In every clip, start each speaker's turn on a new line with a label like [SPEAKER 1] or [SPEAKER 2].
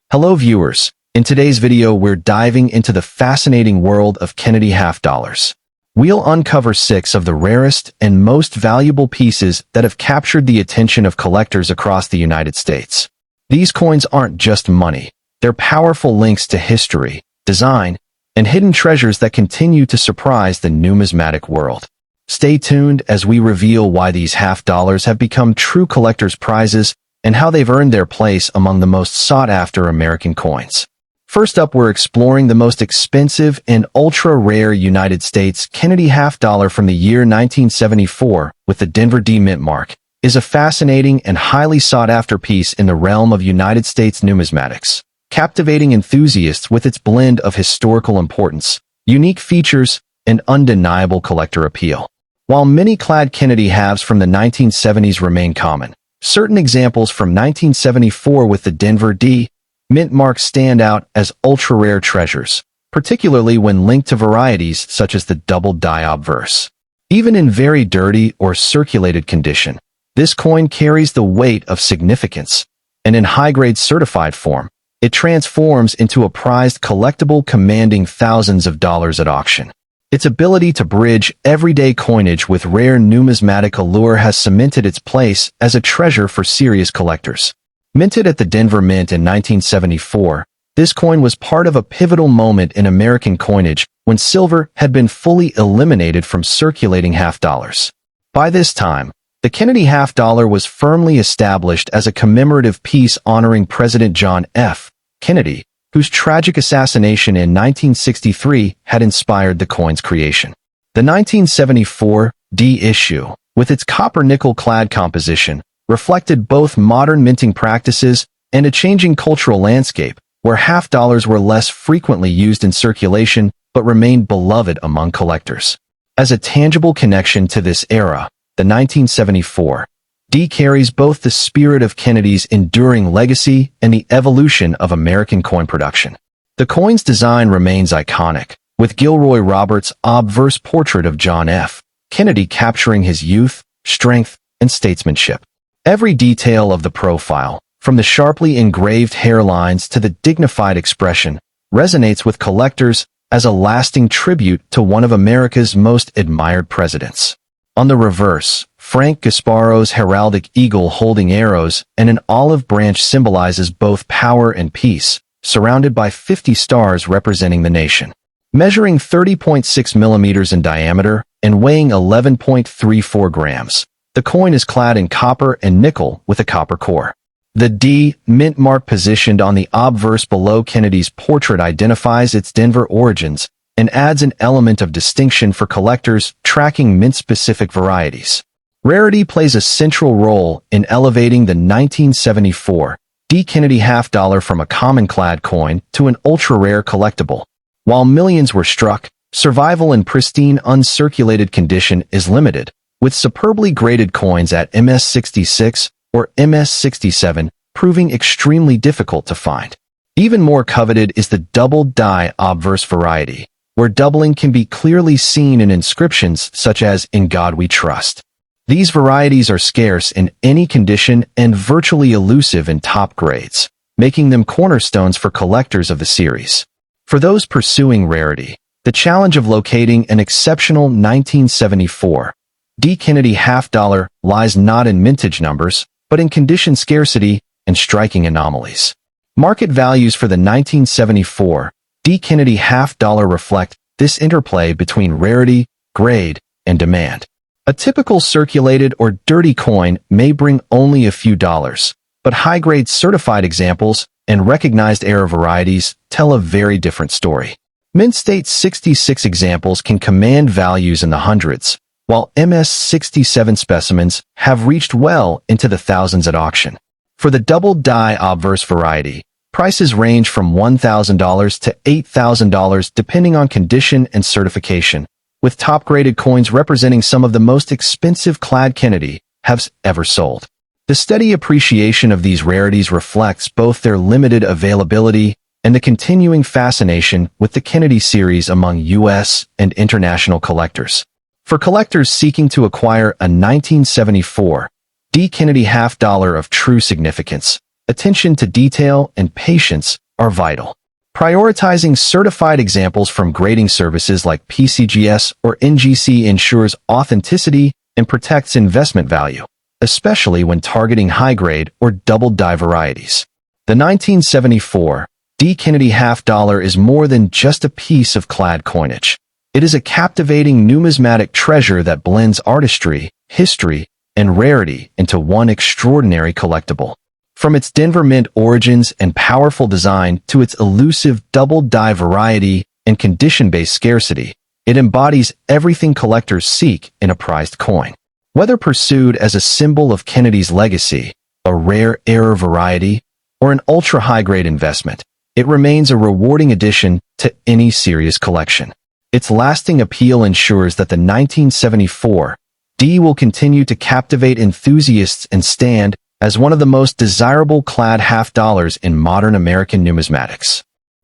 [SPEAKER 1] Hello viewers, in today's video we're diving into the fascinating world of Kennedy half dollars. We'll uncover 6 of the rarest and most valuable pieces that have captured the attention of collectors across the United States. These coins aren't just money, they're powerful links to history, design, and hidden treasures that continue to surprise the numismatic world. Stay tuned as we reveal why these half dollars have become true collectors' prizes and how they've earned their place among the most sought-after American coins. First up, we're exploring the most expensive and ultra-rare United States Kennedy half dollar from the year 1974 with the Denver D mint mark. Is a fascinating and highly sought-after piece in the realm of United States numismatics, captivating enthusiasts with its blend of historical importance, unique features, and undeniable collector appeal. While many clad Kennedy halves from the 1970s remain common, certain examples from 1974 with the Denver D mint mark stand out as ultra-rare treasures, particularly when linked to varieties such as the double die obverse. Even in very dirty or circulated condition, this coin carries the weight of significance, and in high-grade certified form, it transforms into a prized collectible commanding thousands of dollars at auction. Its ability to bridge everyday coinage with rare numismatic allure has cemented its place as a treasure for serious collectors. Minted at the Denver Mint in 1974, this coin was part of a pivotal moment in American coinage when silver had been fully eliminated from circulating half dollars. By this time, the Kennedy half dollar was firmly established as a commemorative piece honoring President John F. Kennedy, whose tragic assassination in 1963 had inspired the coin's creation. The 1974 D issue, with its copper-nickel-clad composition, reflected both modern minting practices and a changing cultural landscape, where half dollars were less frequently used in circulation but remained beloved among collectors. As a tangible connection to this era, the 1974 D carries both the spirit of Kennedy's enduring legacy and the evolution of American coin production. The coin's design remains iconic, with Gilroy Roberts' obverse portrait of John F. Kennedy capturing his youth, strength, and statesmanship. Every detail of the profile, from the sharply engraved hairlines to the dignified expression, resonates with collectors as a lasting tribute to one of America's most admired presidents. On the reverse, Frank Gasparo's heraldic eagle holding arrows and an olive branch symbolizes both power and peace, surrounded by 50 stars representing the nation. Measuring 30.6 millimeters in diameter and weighing 11.34 grams, the coin is clad in copper and nickel with a copper core. The D mint mark positioned on the obverse below Kennedy's portrait identifies its Denver origins and adds an element of distinction for collectors tracking mint-specific varieties. Rarity plays a central role in elevating the 1974 D Kennedy half dollar from a common clad coin to an ultra-rare collectible. While millions were struck, survival in pristine uncirculated condition is limited, with superbly graded coins at MS66 or MS67 proving extremely difficult to find. Even more coveted is the double die obverse variety, where doubling can be clearly seen in inscriptions such as "In God We Trust." These varieties are scarce in any condition and virtually elusive in top grades, making them cornerstones for collectors of the series. For those pursuing rarity, the challenge of locating an exceptional 1974 D Kennedy half dollar lies not in mintage numbers, but in condition scarcity and striking anomalies. Market values for the 1974 D Kennedy half dollar reflect this interplay between rarity, grade, and demand. A typical circulated or dirty coin may bring only a few dollars, but high-grade certified examples and recognized era varieties tell a very different story. Mint State 66 examples can command values in the hundreds, while MS67 specimens have reached well into the thousands at auction. For the double die obverse variety, prices range from $1,000 to $8,000 depending on condition and certification, with top-graded coins representing some of the most expensive clad Kennedy halves ever sold. The steady appreciation of these rarities reflects both their limited availability and the continuing fascination with the Kennedy series among U.S. and international collectors. For collectors seeking to acquire a 1974 D Kennedy half dollar of true significance, attention to detail and patience are vital. Prioritizing certified examples from grading services like PCGS or NGC ensures authenticity and protects investment value, especially when targeting high-grade or double-die varieties. The 1974 D. Kennedy half dollar is more than just a piece of clad coinage. It is a captivating numismatic treasure that blends artistry, history, and rarity into one extraordinary collectible. From its Denver Mint origins and powerful design to its elusive double-die variety and condition-based scarcity, it embodies everything collectors seek in a prized coin. Whether pursued as a symbol of Kennedy's legacy, a rare error variety, or an ultra-high-grade investment, it remains a rewarding addition to any serious collection. Its lasting appeal ensures that the 1974 D will continue to captivate enthusiasts and stand as one of the most desirable clad half dollars in modern American numismatics.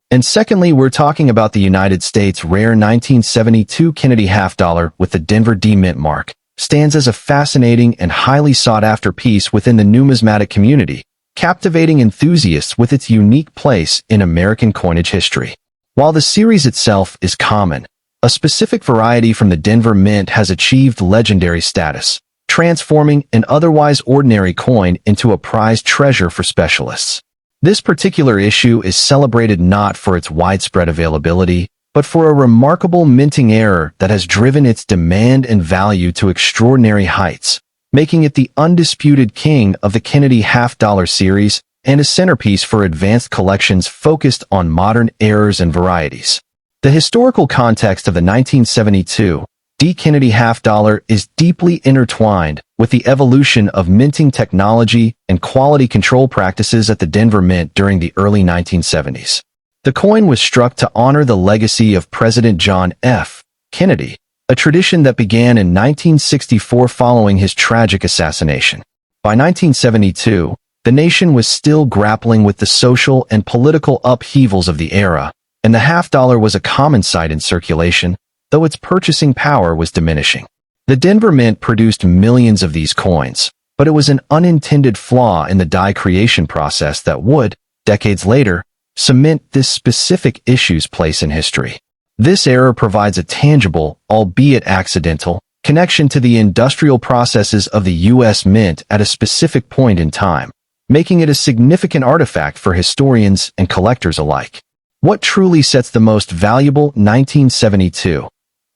[SPEAKER 1] And secondly, we're talking about the United States rare 1972 Kennedy half dollar with the Denver D Mint mark, stands as a fascinating and highly sought-after piece within the numismatic community, captivating enthusiasts with its unique place in American coinage history. While the series itself is common, a specific variety from the Denver Mint has achieved legendary status, transforming an otherwise ordinary coin into a prized treasure for specialists. This particular issue is celebrated not for its widespread availability, but for a remarkable minting error that has driven its demand and value to extraordinary heights, making it the undisputed king of the Kennedy half-dollar series and a centerpiece for advanced collections focused on modern errors and varieties. The historical context of the 1972 D. Kennedy half dollar is deeply intertwined with the evolution of minting technology and quality control practices at the Denver Mint during the early 1970s. The coin was struck to honor the legacy of President John F. Kennedy, a tradition that began in 1964 following his tragic assassination. By 1972, the nation was still grappling with the social and political upheavals of the era, and the half dollar was a common sight in circulation, though its purchasing power was diminishing. The Denver Mint produced millions of these coins, but it was an unintended flaw in the die creation process that would, decades later, cement this specific issue's place in history. This error provides a tangible, albeit accidental, connection to the industrial processes of the U.S. Mint at a specific point in time, making it a significant artifact for historians and collectors alike. What truly sets the most valuable 1972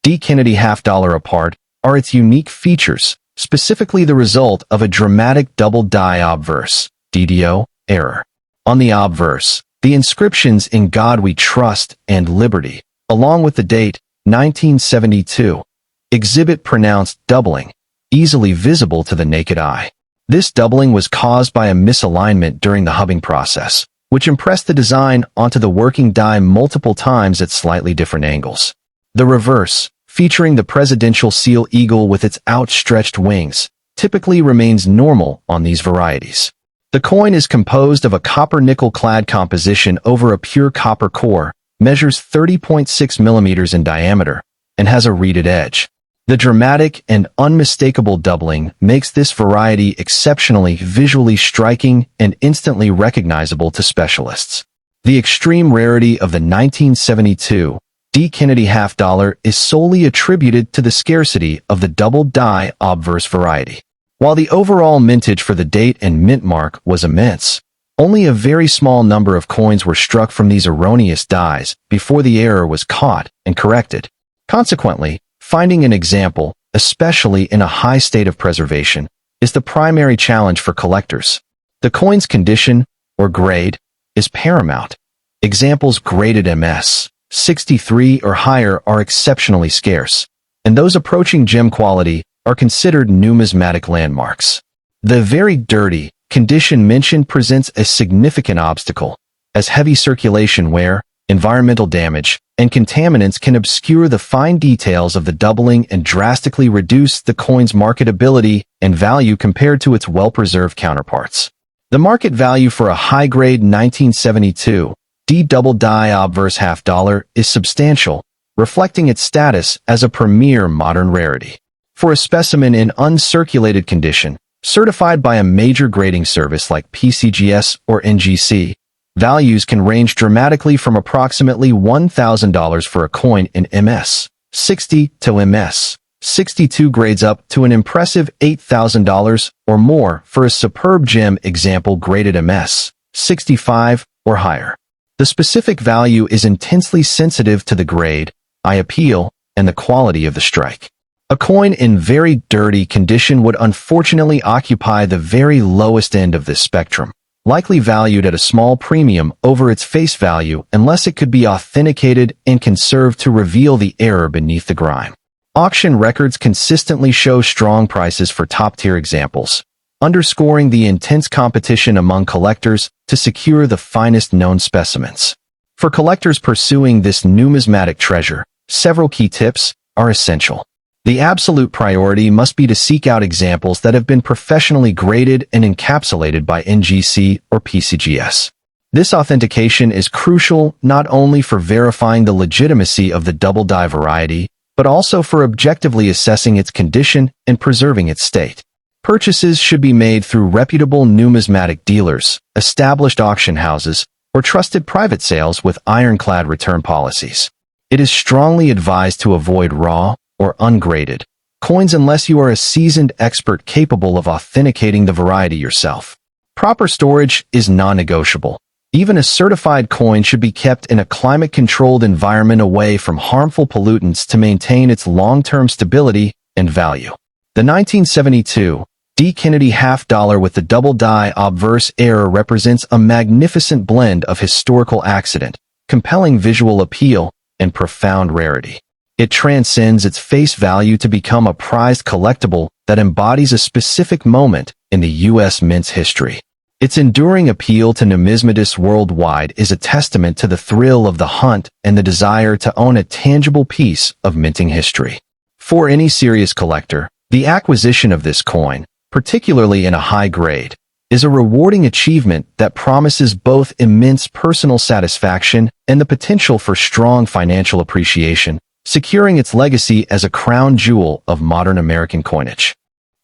[SPEAKER 1] D. Kennedy half dollar apart are its unique features, specifically the result of a dramatic double-die obverse (DDO) error. On the obverse, the inscriptions "In God We Trust" and "Liberty," along with the date 1972, exhibit pronounced doubling, easily visible to the naked eye. This doubling was caused by a misalignment during the hubbing process, which impressed the design onto the working die multiple times at slightly different angles. The reverse, featuring the presidential seal eagle with its outstretched wings, typically remains normal on these varieties. The coin is composed of a copper-nickel clad composition over a pure copper core, measures 30.6 millimeters in diameter, and has a reeded edge. The dramatic and unmistakable doubling makes this variety exceptionally visually striking and instantly recognizable to specialists. The extreme rarity of the 1972 D. Kennedy half dollar is solely attributed to the scarcity of the double-die obverse variety. While the overall mintage for the date and mint mark was immense, only a very small number of coins were struck from these erroneous dies before the error was caught and corrected. Consequently, finding an example, especially in a high state of preservation, is the primary challenge for collectors. The coin's condition, or grade, is paramount. Examples graded MS 63 or higher are exceptionally scarce, and those approaching gem quality are considered numismatic landmarks. The very dirty condition mentioned presents a significant obstacle, as heavy circulation wear, environmental damage, and contaminants can obscure the fine details of the doubling and drastically reduce the coin's marketability and value compared to its well-preserved counterparts. The market value for a high-grade 1972 D double-die obverse half dollar is substantial, reflecting its status as a premier modern rarity. For a specimen in uncirculated condition, Certified by a major grading service like PCGS or NGC, values can range dramatically from approximately $1,000 for a coin in MS 60 to MS 62 grades up to an impressive $8,000 or more for a superb gem example graded MS 65 or higher. The specific value is intensely sensitive to the grade, eye appeal, and the quality of the strike. A coin in very dirty condition would unfortunately occupy the very lowest end of this spectrum, likely valued at a small premium over its face value unless it could be authenticated and conserved to reveal the error beneath the grime. Auction records consistently show strong prices for top-tier examples, underscoring the intense competition among collectors to secure the finest known specimens. For collectors pursuing this numismatic treasure, several key tips are essential. The absolute priority must be to seek out examples that have been professionally graded and encapsulated by NGC or PCGS. This authentication is crucial not only for verifying the legitimacy of the double die variety, but also for objectively assessing its condition and preserving its state. Purchases should be made through reputable numismatic dealers, established auction houses, or trusted private sales with ironclad return policies. It is strongly advised to avoid raw or ungraded coins unless you are a seasoned expert capable of authenticating the variety yourself. Proper storage is non-negotiable. Even a certified coin should be kept in a climate-controlled environment away from harmful pollutants to maintain its long-term stability and value. The 1972 D. Kennedy half-dollar with the double die obverse error represents a magnificent blend of historical accident, compelling visual appeal, and profound rarity. It transcends its face value to become a prized collectible that embodies a specific moment in the U.S. mint's history. Its enduring appeal to numismatists worldwide is a testament to the thrill of the hunt and the desire to own a tangible piece of minting history. For any serious collector, the acquisition of this coin, particularly in a high grade, is a rewarding achievement that promises both immense personal satisfaction and the potential for strong financial appreciation, securing its legacy as a crown jewel of modern American coinage.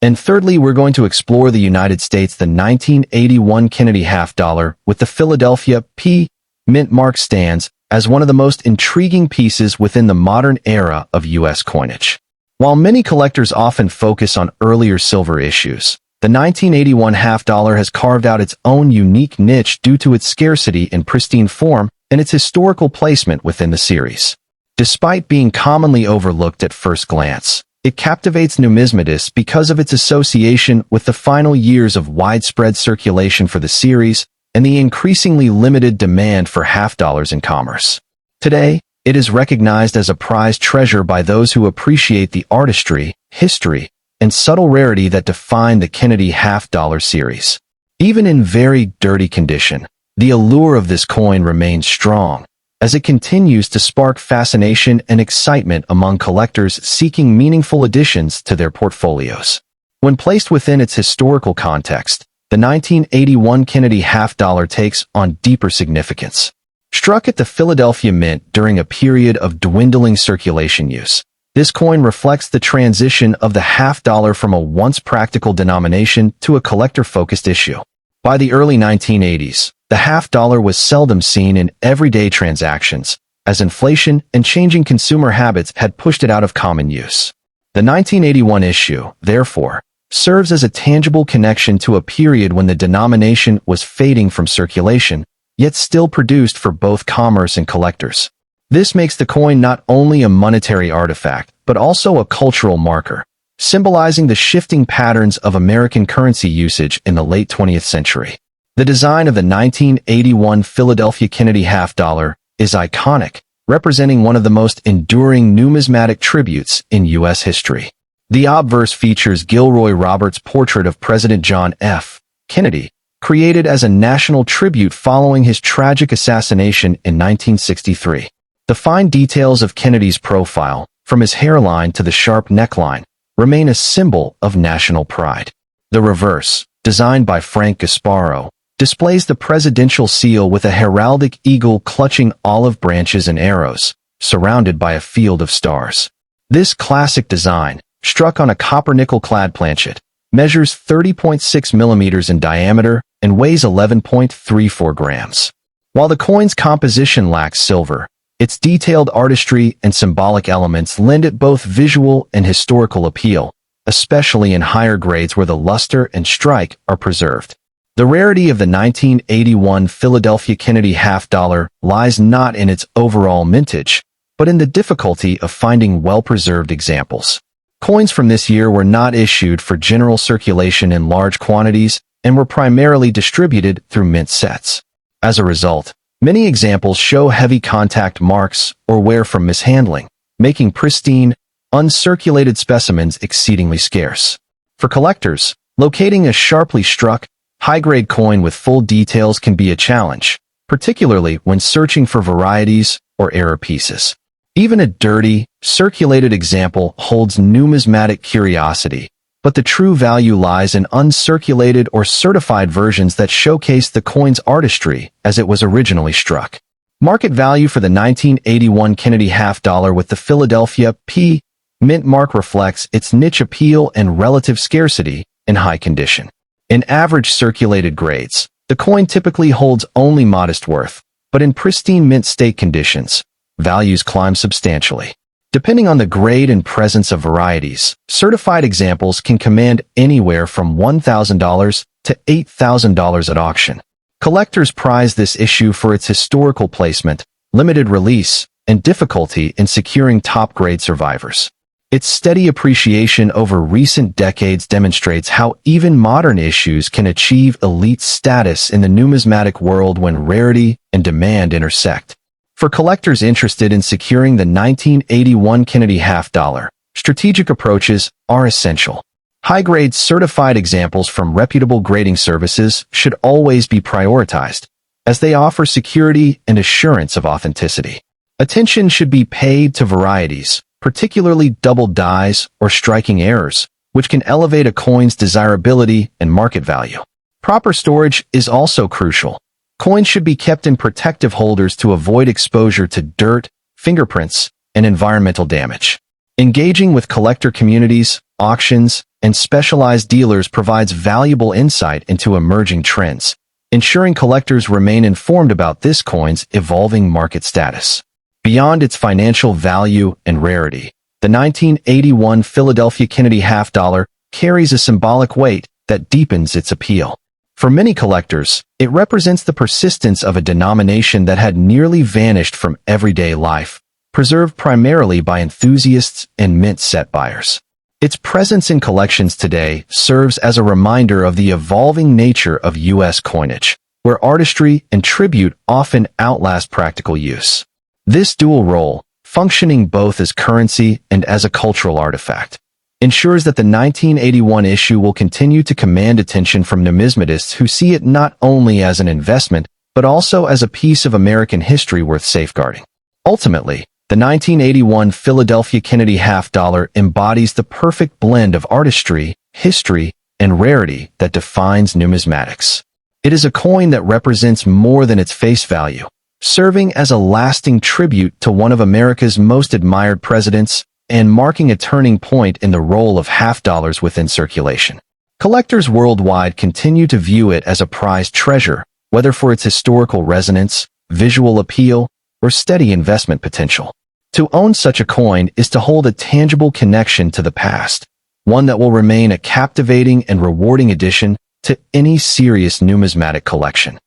[SPEAKER 1] And thirdly, we're going to explore the United States. The 1981 Kennedy half-dollar with the Philadelphia P. mint mark stands as one of the most intriguing pieces within the modern era of U.S. coinage. While many collectors often focus on earlier silver issues, the 1981 half-dollar has carved out its own unique niche due to its scarcity in pristine form and its historical placement within the series. Despite being commonly overlooked at first glance, it captivates numismatists because of its association with the final years of widespread circulation for the series and the increasingly limited demand for half-dollars in commerce. Today, it is recognized as a prized treasure by those who appreciate the artistry, history, and subtle rarity that define the Kennedy half-dollar series. Even in very dirty condition, the allure of this coin remains strong, as it continues to spark fascination and excitement among collectors seeking meaningful additions to their portfolios. When placed within its historical context, the 1981 Kennedy half-dollar takes on deeper significance. Struck at the Philadelphia Mint during a period of dwindling circulation use, this coin reflects the transition of the half-dollar from a once practical denomination to a collector-focused issue. By the early 1980s, the half-dollar was seldom seen in everyday transactions, as inflation and changing consumer habits had pushed it out of common use. The 1981 issue, therefore, serves as a tangible connection to a period when the denomination was fading from circulation, yet still produced for both commerce and collectors. This makes the coin not only a monetary artifact, but also a cultural marker, symbolizing the shifting patterns of American currency usage in the late 20th century. The design of the 1981 Philadelphia Kennedy half-dollar is iconic, representing one of the most enduring numismatic tributes in U.S. history. The obverse features Gilroy Roberts' portrait of President John F. Kennedy, created as a national tribute following his tragic assassination in 1963. The fine details of Kennedy's profile, from his hairline to the sharp neckline, remain a symbol of national pride. The reverse, designed by Frank Gasparo, displays the presidential seal with a heraldic eagle clutching olive branches and arrows, surrounded by a field of stars. This classic design, struck on a copper nickel-clad planchet, measures 30.6 millimeters in diameter, and weighs 11.34 grams. While the coin's composition lacks silver, its detailed artistry and symbolic elements lend it both visual and historical appeal, especially in higher grades where the luster and strike are preserved. The rarity of the 1981 Philadelphia Kennedy half-dollar lies not in its overall mintage, but in the difficulty of finding well-preserved examples. Coins from this year were not issued for general circulation in large quantities and were primarily distributed through mint sets. As a result, many examples show heavy contact marks or wear from mishandling, making pristine, uncirculated specimens exceedingly scarce. For collectors, locating a sharply struck, high-grade coin with full details can be a challenge, particularly when searching for varieties or error pieces. Even a dirty, circulated example holds numismatic curiosity, but the true value lies in uncirculated or certified versions that showcase the coin's artistry as it was originally struck. Market value for the 1981 Kennedy half-dollar with the Philadelphia P mint mark reflects its niche appeal and relative scarcity in high condition. In average circulated grades, the coin typically holds only modest worth, but in pristine mint state conditions, values climb substantially. Depending on the grade and presence of varieties, certified examples can command anywhere from $1,000 to $8,000 at auction. Collectors prize this issue for its historical placement, limited release, and difficulty in securing top-grade survivors. Its steady appreciation over recent decades demonstrates how even modern issues can achieve elite status in the numismatic world when rarity and demand intersect. For collectors interested in securing the 1981 Kennedy half-dollar, strategic approaches are essential. High-grade certified examples from reputable grading services should always be prioritized, as they offer security and assurance of authenticity. Attention should be paid to varieties, particularly double dies or striking errors, which can elevate a coin's desirability and market value. Proper storage is also crucial. Coins should be kept in protective holders to avoid exposure to dirt, fingerprints, and environmental damage. Engaging with collector communities, auctions, and specialized dealers provides valuable insight into emerging trends, ensuring collectors remain informed about this coin's evolving market status. Beyond its financial value and rarity, the 1981 Philadelphia Kennedy half-dollar carries a symbolic weight that deepens its appeal. For many collectors, it represents the persistence of a denomination that had nearly vanished from everyday life, preserved primarily by enthusiasts and mint set buyers. Its presence in collections today serves as a reminder of the evolving nature of U.S. coinage, where artistry and tribute often outlast practical use. This dual role, functioning both as currency and as a cultural artifact, ensures that the 1981 issue will continue to command attention from numismatists who see it not only as an investment, but also as a piece of American history worth safeguarding. Ultimately, the 1981 Philadelphia Kennedy half-dollar embodies the perfect blend of artistry, history, and rarity that defines numismatics. It is a coin that represents more than its face value, serving as a lasting tribute to one of America's most admired presidents and marking a turning point in the role of half-dollars within circulation. Collectors worldwide continue to view it as a prized treasure, whether for its historical resonance, visual appeal, or steady investment potential. To own such a coin is to hold a tangible connection to the past, one that will remain a captivating and rewarding addition to any serious numismatic collection.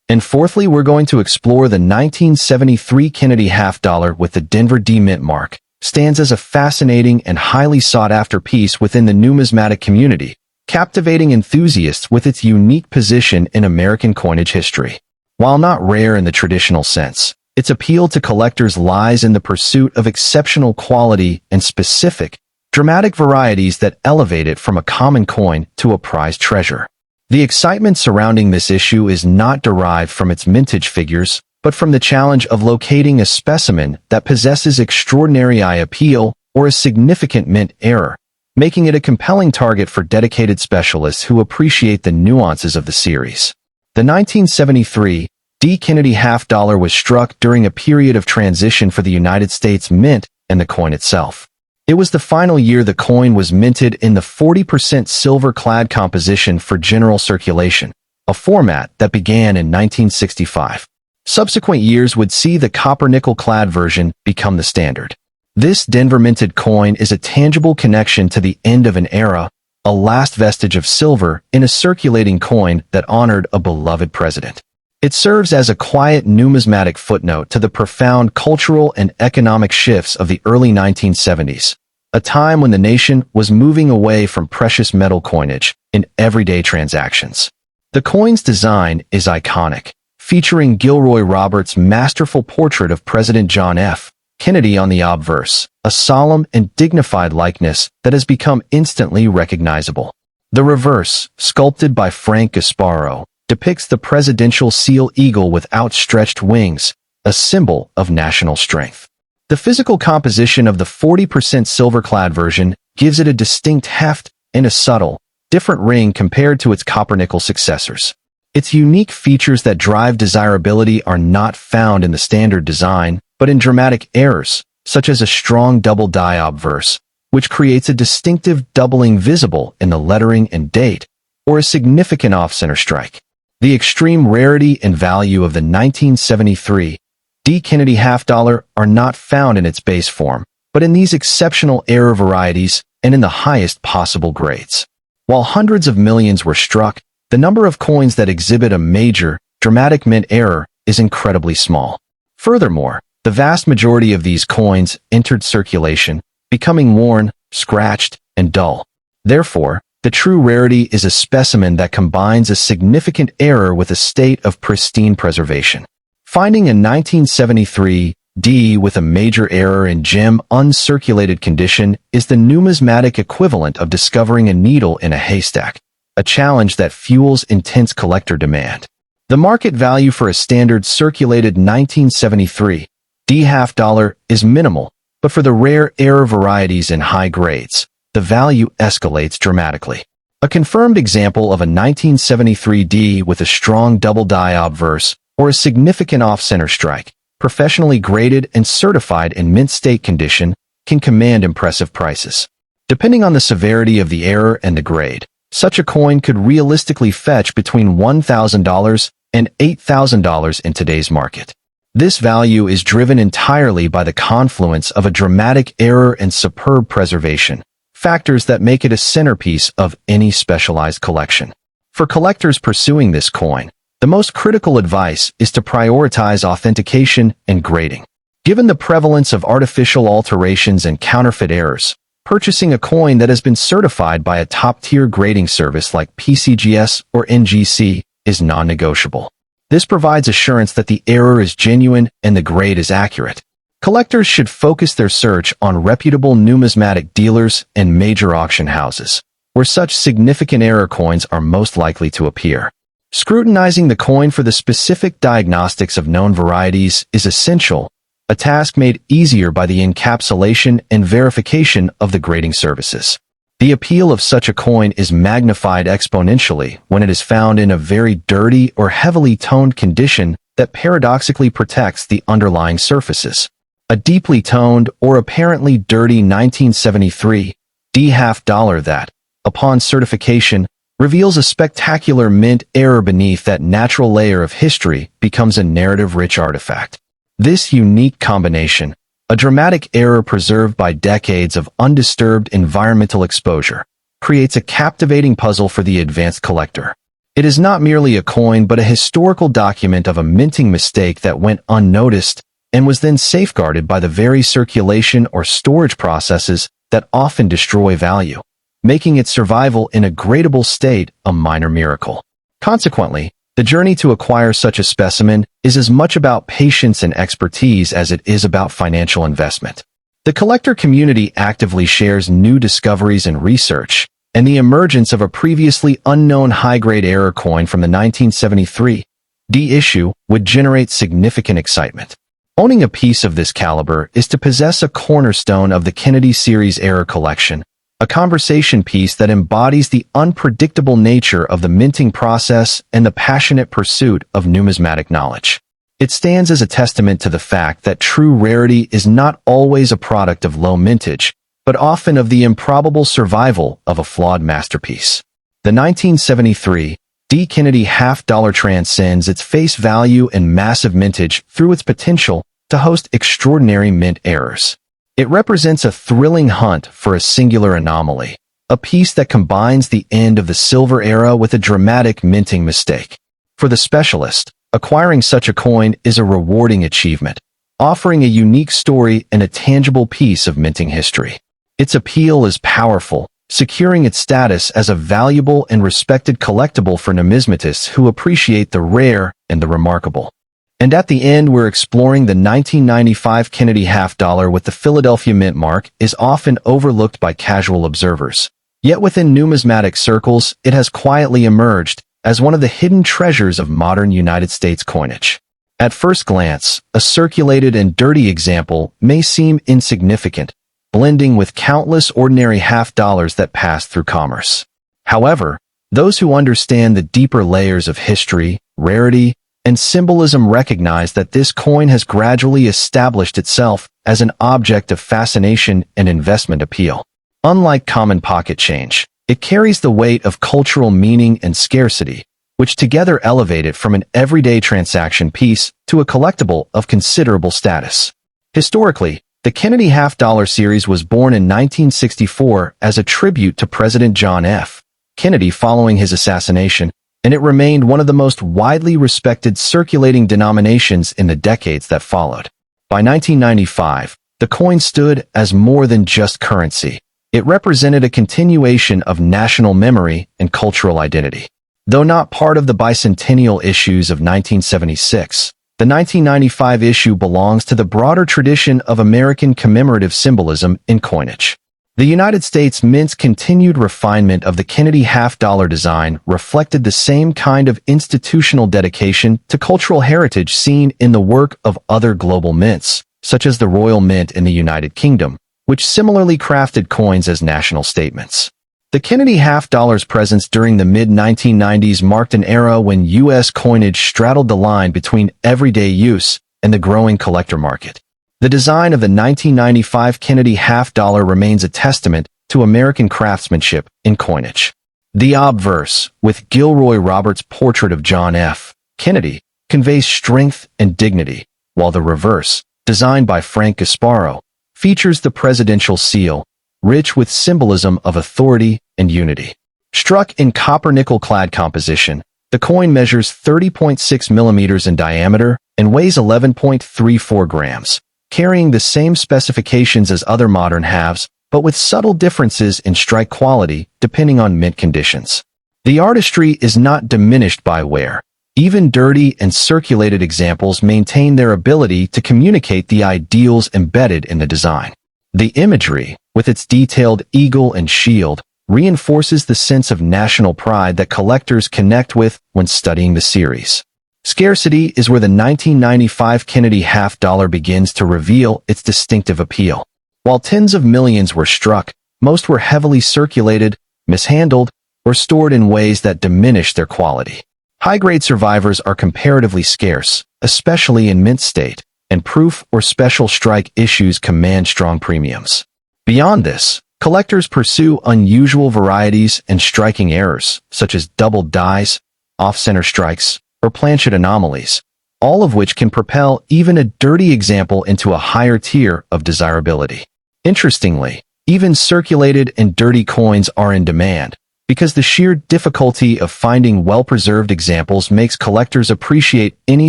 [SPEAKER 1] And fourthly, we're going to explore the 1973 Kennedy half-dollar with the Denver D Mint mark. Stands as a fascinating and highly sought-after piece within the numismatic community, captivating enthusiasts with its unique position in American coinage history. While not rare in the traditional sense, its appeal to collectors lies in the pursuit of exceptional quality and specific, dramatic varieties that elevate it from a common coin to a prized treasure. The excitement surrounding this issue is not derived from its mintage figures, but from the challenge of locating a specimen that possesses extraordinary eye appeal or a significant mint error, making it a compelling target for dedicated specialists who appreciate the nuances of the series. The 1973 D. Kennedy half-dollar was struck during a period of transition for the United States Mint and the coin itself. It was the final year the coin was minted in the 40% silver-clad composition for general circulation, a format that began in 1965. Subsequent years would see the copper-nickel-clad version become the standard. This Denver-minted coin is a tangible connection to the end of an era, a last vestige of silver in a circulating coin that honored a beloved president. It serves as a quiet numismatic footnote to the profound cultural and economic shifts of the early 1970s, a time when the nation was moving away from precious metal coinage in everyday transactions. The coin's design is iconic, featuring Gilroy Roberts' masterful portrait of President John F. Kennedy on the obverse, a solemn and dignified likeness that has become instantly recognizable. The reverse, sculpted by Frank Gasparo, depicts the presidential seal eagle with outstretched wings, a symbol of national strength. The physical composition of the 40% silver-clad version gives it a distinct heft and a subtle, different ring compared to its copper-nickel successors. Its unique features that drive desirability are not found in the standard design, but in dramatic errors, such as a strong double die obverse, which creates a distinctive doubling visible in the lettering and date, or a significant off-center strike. The extreme rarity and value of the 1973 D. Kennedy half-dollar are not found in its base form, but in these exceptional error varieties and in the highest possible grades. While hundreds of millions were struck, the number of coins that exhibit a major, dramatic mint error is incredibly small. Furthermore, the vast majority of these coins entered circulation, becoming worn, scratched, and dull. Therefore, the true rarity is a specimen that combines a significant error with a state of pristine preservation. Finding a 1973 D with a major error in gem uncirculated condition is the numismatic equivalent of discovering a needle in a haystack, a challenge that fuels intense collector demand. The market value for a standard circulated 1973 D half-dollar is minimal, but for the rare error varieties in high grades, the value escalates dramatically. A confirmed example of a 1973 D with a strong double die obverse or a significant off-center strike, professionally graded and certified in mint state condition, can command impressive prices. Depending on the severity of the error and the grade, such a coin could realistically fetch between $1,000 and $8,000 in today's market. This value is driven entirely by the confluence of a dramatic error and superb preservation, factors that make it a centerpiece of any specialized collection. For collectors pursuing this coin, the most critical advice is to prioritize authentication and grading. Given the prevalence of artificial alterations and counterfeit errors, purchasing a coin that has been certified by a top-tier grading service like PCGS or NGC is non-negotiable. This provides assurance that the error is genuine and the grade is accurate. Collectors should focus their search on reputable numismatic dealers and major auction houses, where such significant error coins are most likely to appear. Scrutinizing the coin for the specific diagnostics of known varieties is essential, a task made easier by the encapsulation and verification of the grading services. The appeal of such a coin is magnified exponentially when it is found in a very dirty or heavily toned condition that paradoxically protects the underlying surfaces. A deeply toned or apparently dirty 1973 D half-dollar that, upon certification, reveals a spectacular mint error beneath that natural layer of history becomes a narrative-rich artifact. This unique combination, a dramatic error preserved by decades of undisturbed environmental exposure, creates a captivating puzzle for the advanced collector. It is not merely a coin but a historical document of a minting mistake that went unnoticed and was then safeguarded by the very circulation or storage processes that often destroy value, making its survival in a gradable state a minor miracle. Consequently, the journey to acquire such a specimen is as much about patience and expertise as it is about financial investment. The collector community actively shares new discoveries and research, and the emergence of a previously unknown high-grade error coin from the 1973 D issue would generate significant excitement. Owning a piece of this caliber is to possess a cornerstone of the Kennedy Series error collection, a conversation piece that embodies the unpredictable nature of the minting process and the passionate pursuit of numismatic knowledge. It stands as a testament to the fact that true rarity is not always a product of low mintage, but often of the improbable survival of a flawed masterpiece. The 1973 D. Kennedy half-dollar transcends its face value and massive mintage through its potential to host extraordinary mint errors. It represents a thrilling hunt for a singular anomaly, a piece that combines the end of the silver era with a dramatic minting mistake. For the specialist, acquiring such a coin is a rewarding achievement, offering a unique story and a tangible piece of minting history. Its appeal is powerful, securing its status as a valuable and respected collectible for numismatists who appreciate the rare and the remarkable. And at the end, we're exploring the 1995 Kennedy half-dollar with the Philadelphia Mint mark is often overlooked by casual observers. Yet within numismatic circles, it has quietly emerged as one of the hidden treasures of modern United States coinage. At first glance, a circulated and dirty example may seem insignificant, blending with countless ordinary half-dollars that pass through commerce. However, those who understand the deeper layers of history, rarity, and symbolism recognize that this coin has gradually established itself as an object of fascination and investment appeal. Unlike common pocket change, it carries the weight of cultural meaning and scarcity, which together elevate it from an everyday transaction piece to a collectible of considerable status. Historically, the Kennedy half-dollar series was born in 1964 as a tribute to President John F. Kennedy following his assassination, and it remained one of the most widely respected circulating denominations in the decades that followed. By 1995, the coin stood as more than just currency. It represented a continuation of national memory and cultural identity. Though not part of the bicentennial issues of 1976, the 1995 issue belongs to the broader tradition of American commemorative symbolism in coinage. The United States Mint's continued refinement of the Kennedy half-dollar design reflected the same kind of institutional dedication to cultural heritage seen in the work of other global mints, such as the Royal Mint in the United Kingdom, which similarly crafted coins as national statements. The Kennedy half-dollar's presence during the mid-1990s marked an era when U.S. coinage straddled the line between everyday use and the growing collector market. The design of the 1995 Kennedy half-dollar remains a testament to American craftsmanship in coinage. The obverse, with Gilroy Roberts' portrait of John F. Kennedy, conveys strength and dignity, while the reverse, designed by Frank Gasparo, features the presidential seal, rich with symbolism of authority and unity. Struck in copper-nickel clad composition, the coin measures 30.6 millimeters in diameter and weighs 11.34 grams, carrying the same specifications as other modern halves, but with subtle differences in strike quality depending on mint conditions. The artistry is not diminished by wear. Even dirty and circulated examples maintain their ability to communicate the ideals embedded in the design. The imagery, with its detailed eagle and shield, reinforces the sense of national pride that collectors connect with when studying the series. Scarcity is where the 1995 Kennedy half-dollar begins to reveal its distinctive appeal. While tens of millions were struck, most were heavily circulated, mishandled, or stored in ways that diminished their quality. High-grade survivors are comparatively scarce, especially in mint state, and proof or special strike issues command strong premiums. Beyond this, collectors pursue unusual varieties and striking errors, such as doubled dies, off-center strikes, or planchet anomalies, all of which can propel even a dirty example into a higher tier of desirability. Interestingly, even circulated and dirty coins are in demand, because the sheer difficulty of finding well-preserved examples makes collectors appreciate any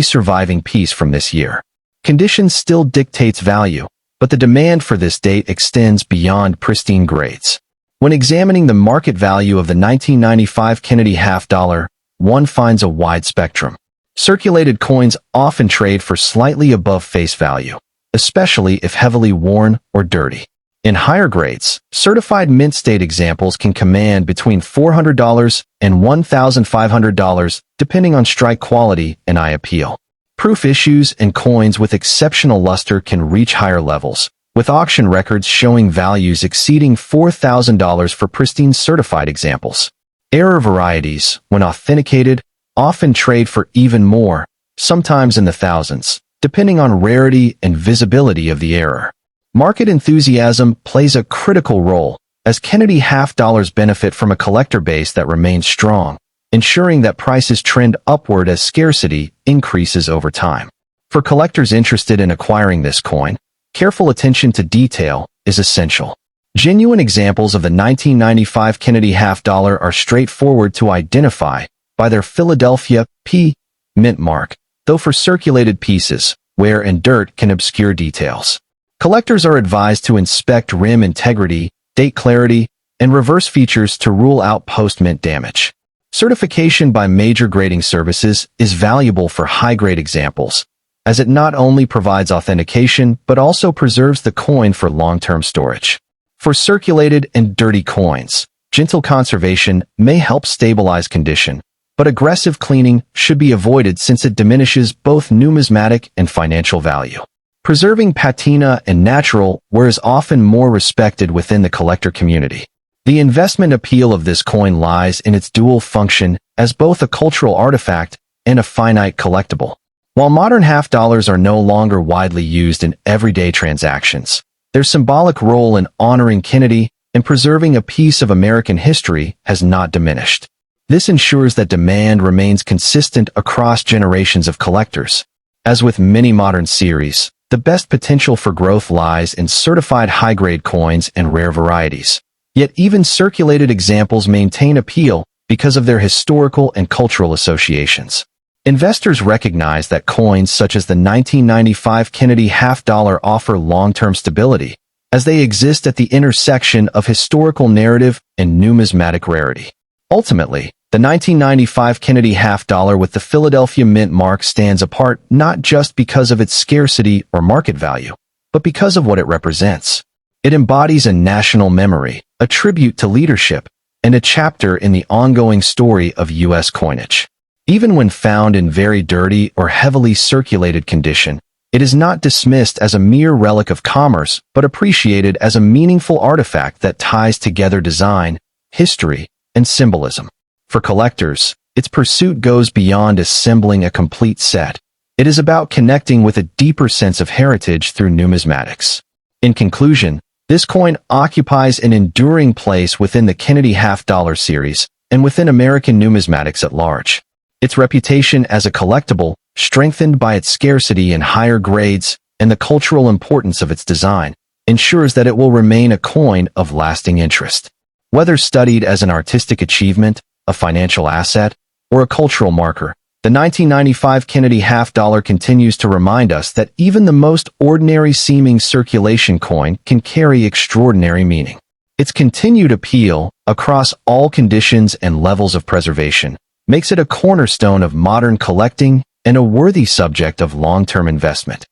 [SPEAKER 1] surviving piece from this year. Condition still dictates value, but the demand for this date extends beyond pristine grades. When examining the market value of the 1995 Kennedy half-dollar, one finds a wide spectrum. Circulated coins often trade for slightly above face value, especially if heavily worn or dirty. In higher grades, certified mint state examples can command between $400 and $1,500 depending on strike quality and eye appeal. Proof issues and coins with exceptional luster can reach higher levels, with auction records showing values exceeding $4,000 for pristine certified examples. Error varieties, when authenticated, often trade for even more, sometimes in the thousands, depending on rarity and visibility of the error. Market enthusiasm plays a critical role, as Kennedy half dollars benefit from a collector base that remains strong, ensuring that prices trend upward as scarcity increases over time. For collectors interested in acquiring this coin, careful attention to detail is essential. Genuine examples of the 1995 Kennedy half dollar are straightforward to identify by their Philadelphia P mint mark, though for circulated pieces, wear and dirt can obscure details. Collectors are advised to inspect rim integrity, date clarity, and reverse features to rule out post-mint damage. Certification by major grading services is valuable for high-grade examples, as it not only provides authentication but also preserves the coin for long-term storage. For circulated and dirty coins, gentle conservation may help stabilize condition, but aggressive cleaning should be avoided since it diminishes both numismatic and financial value. Preserving patina and natural wear is often more respected within the collector community. The investment appeal of this coin lies in its dual function as both a cultural artifact and a finite collectible. While modern half dollars are no longer widely used in everyday transactions, their symbolic role in honoring Kennedy and preserving a piece of American history has not diminished. This ensures that demand remains consistent across generations of collectors. As with many modern series, the best potential for growth lies in certified high-grade coins and rare varieties. Yet even circulated examples maintain appeal because of their historical and cultural associations. Investors recognize that coins such as the 1995 Kennedy half dollar offer long-term stability, as they exist at the intersection of historical narrative and numismatic rarity. Ultimately, the 1995 Kennedy half dollar with the Philadelphia mint mark stands apart not just because of its scarcity or market value, but because of what it represents. It embodies a national memory, a tribute to leadership, and a chapter in the ongoing story of U.S. coinage. Even when found in very dirty or heavily circulated condition, it is not dismissed as a mere relic of commerce, but appreciated as a meaningful artifact that ties together design, history, and symbolism. For collectors, its pursuit goes beyond assembling a complete set. It is about connecting with a deeper sense of heritage through numismatics. In conclusion, this coin occupies an enduring place within the Kennedy half dollar series and within American numismatics at large. Its reputation as a collectible, strengthened by its scarcity in higher grades and the cultural importance of its design, ensures that it will remain a coin of lasting interest. Whether studied as an artistic achievement, a financial asset, or a cultural marker, the 1995 Kennedy half dollar continues to remind us that even the most ordinary-seeming circulation coin can carry extraordinary meaning. Its continued appeal, across all conditions and levels of preservation, makes it a cornerstone of modern collecting and a worthy subject of long-term investment.